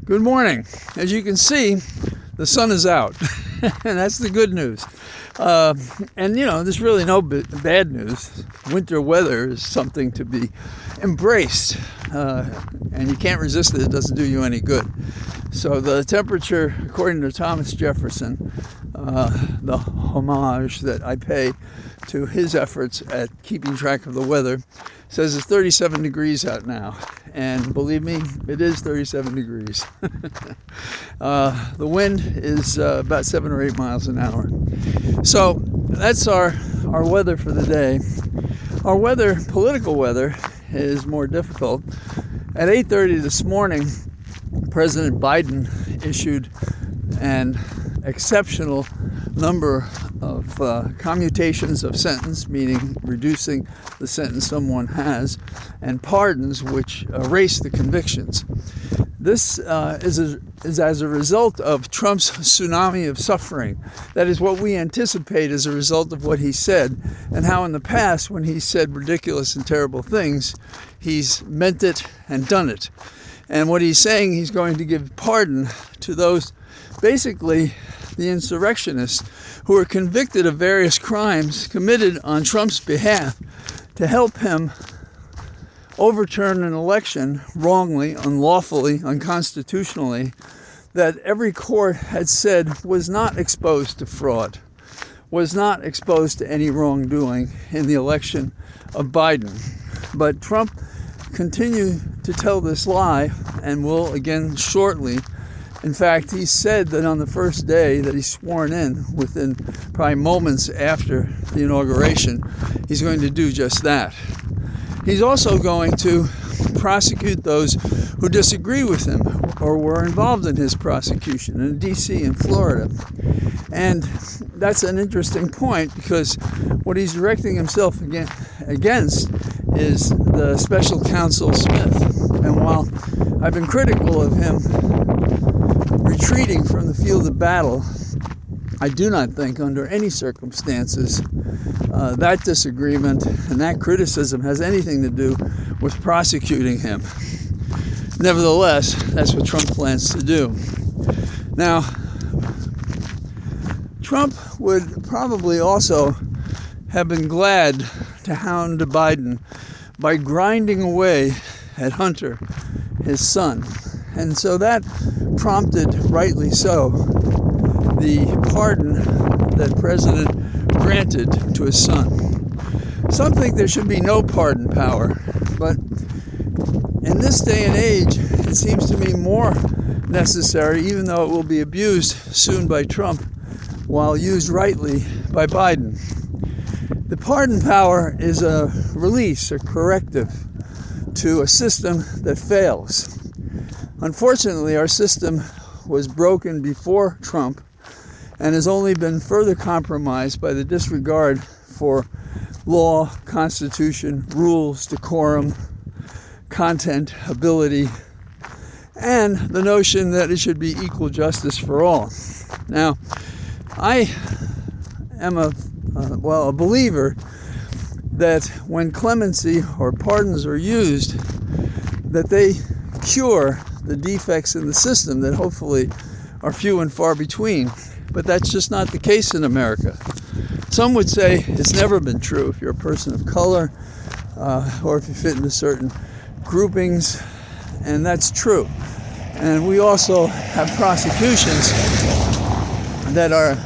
Good morning. As you can see, the sun is out, and that's the good news. And there's really no bad news. Winter weather is something to be embraced, and you can't resist it. It doesn't do you any good. So the temperature, according to Thomas Jefferson, the homage that I pay to his efforts at keeping track of the weather, says it's 37 degrees out now. And believe me, it is 37 degrees. The wind is about 7 or 8 miles an hour. So that's our weather for the day. Our weather, political weather, is more difficult. At 8:30 this morning, President Biden issued an exceptional number of commutations of sentence, meaning reducing the sentence someone has, and pardons which erase the convictions. This is as a result of Trump's tsunami of suffering. That is what we anticipate as a result of what he said, and how in the past, when he said ridiculous and terrible things, he's meant it and done it. And what he's saying, he's going to give pardon to those, basically the insurrectionists, who are convicted of various crimes committed on Trump's behalf to help him overturn an election wrongly, unlawfully, unconstitutionally, that every court had said was not exposed to fraud, was not exposed to any wrongdoing in the election of Biden. But Trump continued to tell this lie, and will again shortly. In fact, he said that on the first day that he's sworn in, within probably moments after the inauguration, he's going to do just that. He's also going to prosecute those who disagree with him or were involved in his prosecution in D.C. and Florida. And that's an interesting point, because what he's directing himself against is the special counsel Smith. And while I've been critical of him retreating from the field of battle, I do not think under any circumstances that disagreement and that criticism has anything to do with prosecuting him. Nevertheless, that's what Trump plans to do. Now, Trump would probably also have been glad to hound Biden by grinding away at Hunter, his son. And so that prompted, rightly so, the pardon that President granted to his son. Some think there should be no pardon power, but in this day and age, it seems to me more necessary, even though it will be abused soon by Trump, while used rightly by Biden. The pardon power is a release, a corrective to a system that fails. Unfortunately, our system was broken before Trump and has only been further compromised by the disregard for law, constitution, rules, decorum, content, ability, and the notion that it should be equal justice for all. Now, I am a believer that when clemency or pardons are used, that they cure the defects in the system that hopefully are few and far between. But that's just not the case in America. Some would say it's never been true if you're a person of color or if you fit into certain groupings, and that's true. And we also have prosecutions that are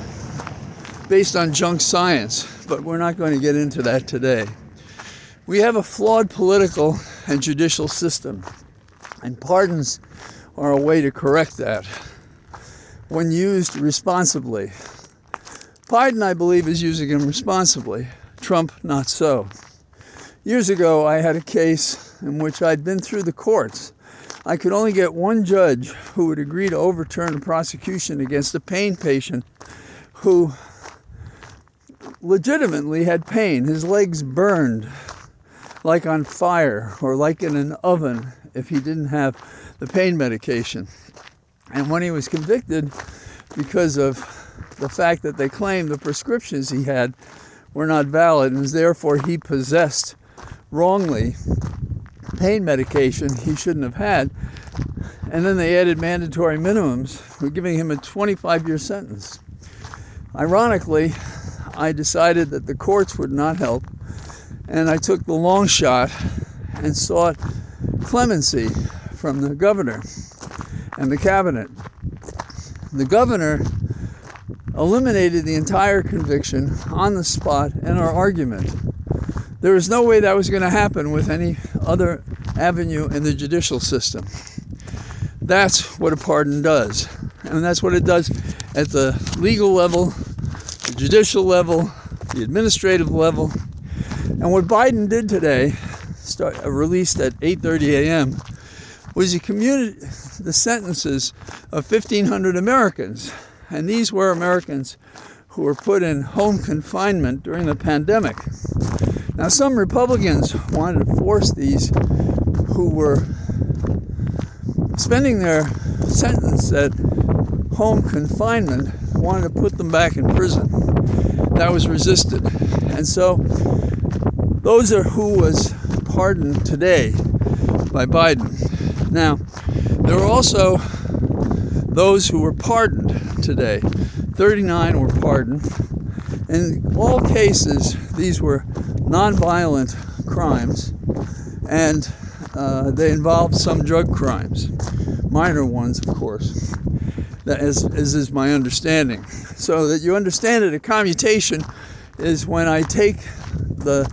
based on junk science, but we're not going to get into that today. We have a flawed political and judicial system, and pardons are a way to correct that when used responsibly. Biden, I believe, is using them responsibly. Trump, not so. Years ago, I had a case in which I'd been through the courts. I could only get one judge who would agree to overturn a prosecution against a pain patient who legitimately had pain. His legs burned like on fire or like in an oven if he didn't have the pain medication. And when he was convicted, because of the fact that they claimed the prescriptions he had were not valid, and therefore he possessed wrongly pain medication he shouldn't have had, And then they added mandatory minimums, giving him a 25-year sentence. Ironically, I decided that the courts would not help, and I took the long shot and sought clemency from the governor and the cabinet. The governor eliminated the entire conviction on the spot in our argument. There was no way that was going to happen with any other avenue in the judicial system. That's what a pardon does. And that's what it does at the legal level, the judicial level, the administrative level. And what Biden did today, released at 8:30 a.m., was he commuted the sentences of 1,500 Americans. And these were Americans who were put in home confinement during the pandemic. Now, some Republicans wanted to force these who were spending their sentence at home confinement, wanted to put them back in prison. That was resisted. And so those are who was pardoned today by Biden. Now, there were also those who were pardoned today. 39 were pardoned. In all cases, these were nonviolent crimes, and they involved some drug crimes, minor ones, of course, that is my understanding. So that you understand it, a commutation is when I take the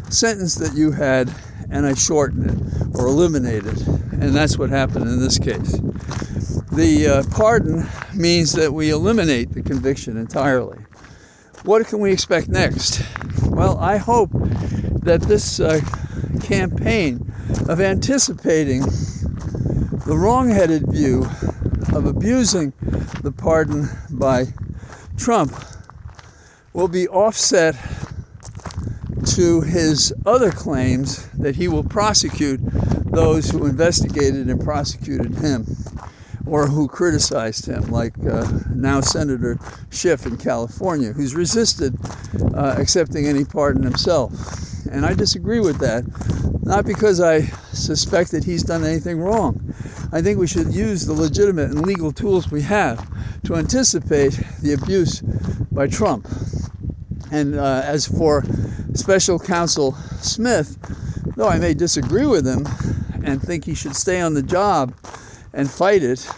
sentence that you had and I shorten it or eliminate it, and that's what happened in this case. The pardon means that we eliminate the conviction entirely. What can we expect next? Well, I hope that this campaign of anticipating the wrong-headed view of abusing the pardon by Trump will be offset to his other claims that he will prosecute those who investigated and prosecuted him or who criticized him, like now Senator Schiff in California, who's resisted accepting any pardon himself. And I disagree with that, not because I suspect that he's done anything wrong. I think we should use the legitimate and legal tools we have to anticipate the abuse by Trump. And as for Special Counsel Smith, though I may disagree with him and think he should stay on the job and fight it,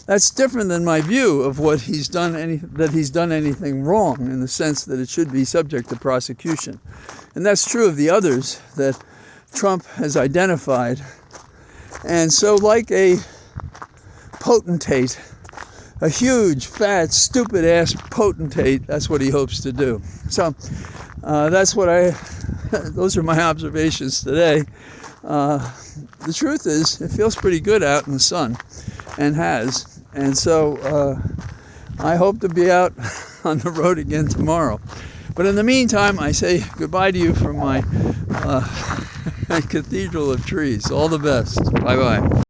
that's different than my view of what he's done, that he's done anything wrong, in the sense that it should be subject to prosecution. And that's true of the others that Trump has identified. And so, like a potentate, a huge, fat, stupid-ass potentate, that's what he hopes to do. So those are my observations today. The truth is, it feels pretty good out in the sun, and has. And so I hope to be out on the road again tomorrow. But in the meantime, I say goodbye to you from my cathedral of trees. All the best. Bye-bye.